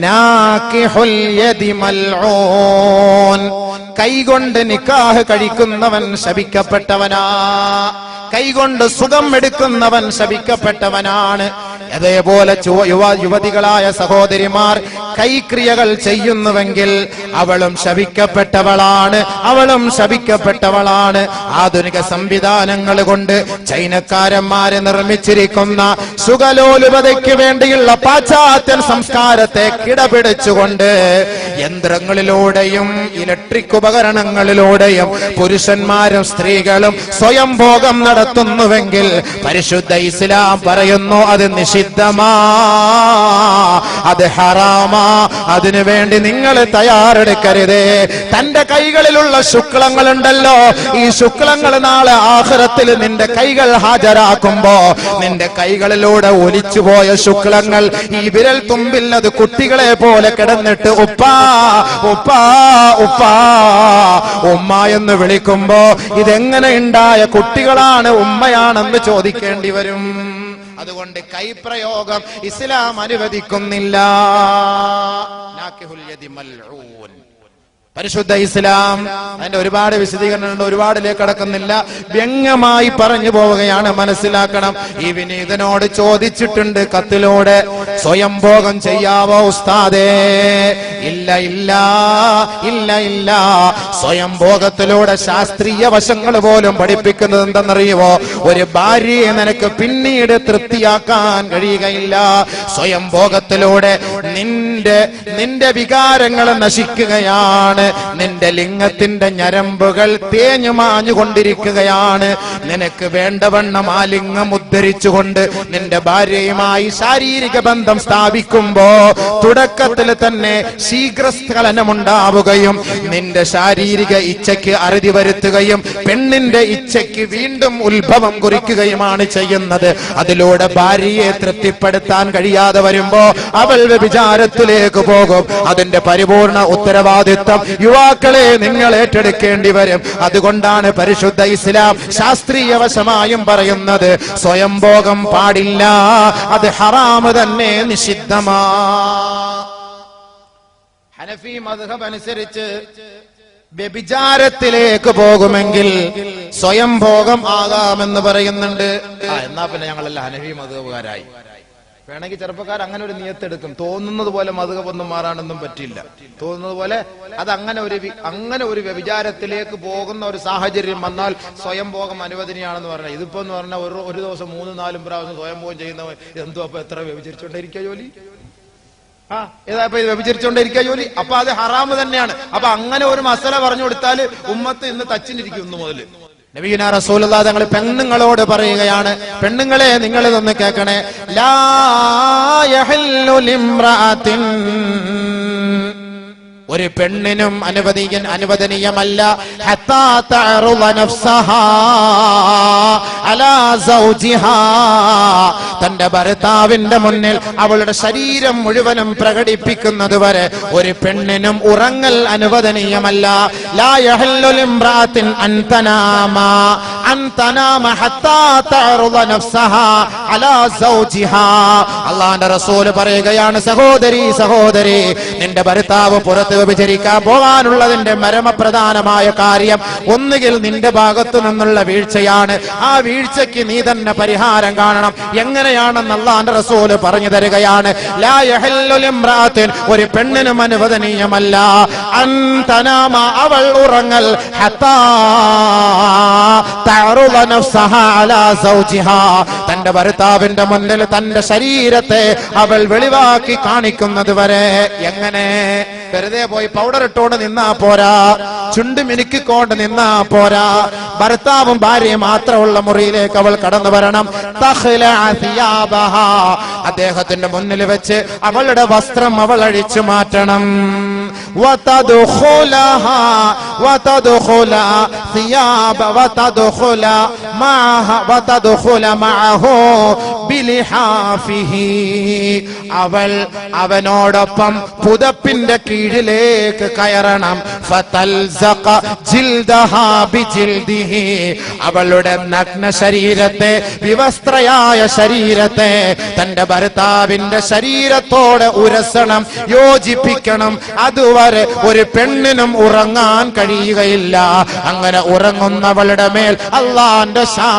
നാകിഹുൽ യദി മൽഊൻ. കൈകൊണ്ട് നിക്കാഹ് കഴിക്കുന്നവൻ ശപിക്കപ്പെട്ടവനാ. കൈകൊണ്ട് സുഖം എടുക്കുന്നവൻ ശപിക്കപ്പെട്ടവനാണ്. അതേപോലെ യുവതികളായ സഹോദരിമാർ കൈക്രിയകൾ ചെയ്യുന്നുവെങ്കിൽ അവളും ശപിക്കപ്പെട്ടവളാണ്, അവളും ശപിക്കപ്പെട്ടവളാണ്. ആധുനിക സംവിധാനങ്ങൾ കൊണ്ട് ചൈനക്കാരന്മാരെ നിർമ്മിച്ചിരിക്കുന്ന സുഖലോലുപതയ്ക്ക് വേണ്ടിയുള്ള പാശ്ചാത്യ സംസ്കാരത്തെ കിടപിടിച്ചുകൊണ്ട് യന്ത്രങ്ങളിലൂടെയും ഇലക്ട്രിക് ഉപകരണങ്ങളിലൂടെയും പുരുഷന്മാരും സ്ത്രീകളും സ്വയം ഭോഗം നടത്തുന്നുവെങ്കിൽ പരിശുദ്ധ ഇസ്ലാം പറയുന്നു അത് നിഷിദ്ധമാ, അത് ഹറാമാ. അതിനുവേണ്ടി നിങ്ങൾ തയ്യാറെടുക്കരുത്. തന്റെ കൈകളിലുള്ള ശുക്ലങ്ങളുണ്ടല്ലോ, ഈ ശുക്ലങ്ങൾ നാളെ ആഖിറത്തിൽ നിന്റെ കൈകൾ ഹാജരാക്കുമ്പോ നിന്റെ കൈകളിലൂടെ ഒലിച്ചുപോയ ശുക്ലങ്ങൾ ഈ വിരൽ തുമ്പിൽ അത് കുട്ടികളെ പോലെ കിടന്നിട്ട് ഉപ്പാ ഉപ്പാ ഉപ്പാ ഉമ്മ എന്ന് വിളിക്കുമ്പോ ഇതെങ്ങനെ ഉണ്ടായ കുട്ടികളാണ്, ഉമ്മയാണെന്ന് ചോദിക്കേണ്ടി വരും. അതുകൊണ്ട് കൈപ്രയോഗം ഇസ്ലാം അനുവദിക്കുന്നില്ല. നാകിഹുൽ യദി മൽഊൻ. പരിശുദ്ധ ഇസ്ലാം അതിന്റെ ഒരുപാട് വിശദീകരണമുണ്ട്, ഒരുപാടിലേക്ക് കടക്കുന്നില്ല. വ്യംഗ്യമായി പറഞ്ഞു പോവുകയാണ്, മനസ്സിലാക്കണം. ഈ വിനീതനോട് ചോദിച്ചിട്ടുണ്ട് കത്തിലൂടെ, സ്വയം ഭോഗം ചെയ്യാവോ ഉസ്താദേ? ഇല്ല ഇല്ല ഇല്ല ഇല്ല. സ്വയം ഭോഗത്തിലൂടെ ശാസ്ത്രീയ വശങ്ങൾ പോലും പഠിപ്പിക്കുന്നത് എന്തെന്നറിയുമോ? ഒരു ഭാര്യയെ നിനക്ക് പിന്നീട് തൃപ്തിയാക്കാൻ കഴിയുകയില്ല. സ്വയം ഭോഗത്തിലൂടെ നിന്റെ വികാരങ്ങൾ നശിക്കുകയാണ്. നിന്റെ ലിംഗത്തിന്റെ ഞരമ്പുകൾ തേഞ്ഞു മാഞ്ഞുകൊണ്ടിരിക്കുകയാണ്. നിനക്ക് വേണ്ടവണ്ണം ആ ലിംഗം ഉദ്ധരിച്ചുകൊണ്ട് നിന്റെ ഭാര്യയുമായി ശാരീരിക ബന്ധം സ്ഥാപിക്കുമ്പോ തുടക്കത്തിൽ തന്നെ ശീഘ്രസ്ഖലനമുണ്ടാവുകയും നിന്റെ ശാരീരിക ഇച്ഛയ്ക്ക് അറുതി വരുത്തുകയും പെണ്ണിന്റെ ഇച്ഛയ്ക്ക് വീണ്ടും ഉത്ഭവം കുറിക്കുകയുമാണ് ചെയ്യുന്നത്. അതിലൂടെ ഭാര്യയെ തൃപ്തിപ്പെടുത്താൻ കഴിയാതെ വരുമ്പോ അവൾ വ്യഭിചാരത്തിലേക്ക് പോകും. അതിന്റെ പരിപൂർണ ഉത്തരവാദിത്വം യുവാക്കളെ നിങ്ങൾ ഏറ്റെടുക്കേണ്ടി വരും. അതുകൊണ്ടാണ് പരിശുദ്ധ ഇസ്ലാം ശാസ്ത്രീയവശമായും പറയുന്നത് സ്വയം ഭോഗം പാടില്ല, അത് ഹറാമ് തന്നെ, നിഷിദ്ധമാ. ഹനഫി മദ്ഹബ് അനുസരിച്ച് വ്യഭിചാരത്തിലേക്ക് പോകുമെങ്കിൽ സ്വയം ഭോഗം ആകാമെന്ന് പറയുന്നുണ്ട്. എന്നാ പിന്നെ ഞങ്ങളെല്ലാം ഹനഫി മദ്ഹബുകാരായി. വേണമെങ്കിൽ ചെറുപ്പക്കാർ അങ്ങനെ ഒരു നിയത്തെടുക്കും. തോന്നുന്നത് പോലെ മദ്ഹബൊന്നും മാറാനൊന്നും പറ്റില്ല. തോന്നുന്നത് പോലെ അത് അങ്ങനെ ഒരു വ്യഭിചാരത്തിലേക്ക് പോകുന്ന ഒരു സാഹചര്യം വന്നാൽ സ്വയം ഭോഗം അനുവദനീയാണെന്ന് പറഞ്ഞാൽ, ഇതിപ്പോ എന്ന് പറഞ്ഞാൽ ഒരു ദിവസം 3-4 പ്രാവശ്യം സ്വയം ഭോഗം ചെയ്യുന്നവൻ എന്തോ അപ്പൊ എത്ര വ്യഭിചരിച്ചോണ്ടിരിക്കുക ജോലി? ഏതായപ്പോ ഇത് വ്യഭിചരിച്ചോണ്ടിരിക്കുക ജോലി. അപ്പൊ അത് ഹറാമ് തന്നെയാണ്. അപ്പൊ അങ്ങനെ ഒരു മസല പറഞ്ഞു കൊടുത്താൽ ഉമ്മത്ത് ഇന്ന് തച്ചിനിരിക്കും. ഇന്ന് മുതൽ നബിയുന റസൂലുള്ളാഹി തങ്ങൾ പെണ്ണുങ്ങളോട് പറയുകയാണ്, പെണ്ണുങ്ങളെ നിങ്ങൾ ഇതൊന്ന് കേൾക്കണേ. ലാ യഹല്ലു ലിംറഅത്തിൻ, ഒരു പെണ്ണിനും അനുവദനീയമല്ല ഹത്താ തഅറുദ നഫ്സഹാ അലാ സൗജിഹാ, തന്റെ ഭർത്താവിന്റെ മുന്നിൽ അവളുടെ ശരീരം മുഴുവനും പ്രകടിപ്പിക്കുന്നത് വരെ ഒരു പെണ്ണിനും ഉറങ്ങൽ അനുവദനീയമല്ല. ലാ യഹല്ലു ലിംറഅത്തിൻ അൻ തനാമ ഹത്താ തഅറുദ നഫ്സഹാ അലാ സൗജിഹാ. അല്ലാഹുവിന്റെ റസൂൽ പറയുകയാണ്, സഹോദരി നിന്റെ ഭർത്താവ് പുറത്ത് വ്യഭിചരിക്കാൻ പോകാനുള്ളതിന്റെ പരമപ്രധാനമായ കാര്യം ഒന്നുകിൽ നിന്റെ ഭാഗത്തു നിന്നുള്ള വീഴ്ചയാണ്. ആ വീഴ്ചയ്ക്ക് നീ തന്നെ പരിഹാരം കാണണം. എങ്ങനെയാണെന്ന് അല്ലാഹുവിന്റെ റസൂൽ പറഞ്ഞു തരികയാണ്. ലാ യഹല്ലു ലിംറഅത്തിൻ, ഒരു പെണ്ണിനും അനുവദനീയമല്ല അൻ തനാമ, അവൾ ഉറങ്ങൽ ഹത്താ തഅറുദ നഫ്സഹാ അലാ സൗജിഹാ, തന്റെ ഭർത്താവിന്റെ മുന്നിൽ തന്റെ ശരീരത്തെ അവൾ വെളിവാക്കി കാണിക്കുന്നത് വരെ. എങ്ങനെ? വെറുതെ പോയി പൗഡർ ഇട്ടുകൊണ്ട് നിന്നാ പോരാ, ചുണ്ട് മിനുക്കിക്കൊണ്ട് നിന്നാ പോരാ. ഭർത്താവും ഭാര്യയും മാത്രമുള്ള മുറിയിലേക്ക് അവൾ കടന്നു വരണം. അദ്ദേഹത്തിന്റെ മുന്നിൽ വെച്ച് അവളുടെ വസ്ത്രം അവൾ അഴിച്ചു മാറ്റണം. ബിലിഹാഫിഹി, അവനോടൊപ്പം പുതപ്പിന്റെ കീഴിലേക്ക് കയറണം. ഫതൽസഖ ജിൽദഹാ ബിജിൽദിഹി, അവളുടെ നഗ്ന ശരീരത്തെ, വിവസ്ത്രയായ ശരീരത്തെ തന്റെ ഭർത്താവിന്റെ ശരീരത്തോടെ ഉരസണം, യോജിപ്പിക്കണം. അതുവരെ ഒരു പെണ്ണിനും ഉറങ്ങാൻ കഴിയുകയില്ല. അങ്ങനെ ഉറങ്ങുന്നവളുടെ മേൽ അള്ളാന്റെ ശാപം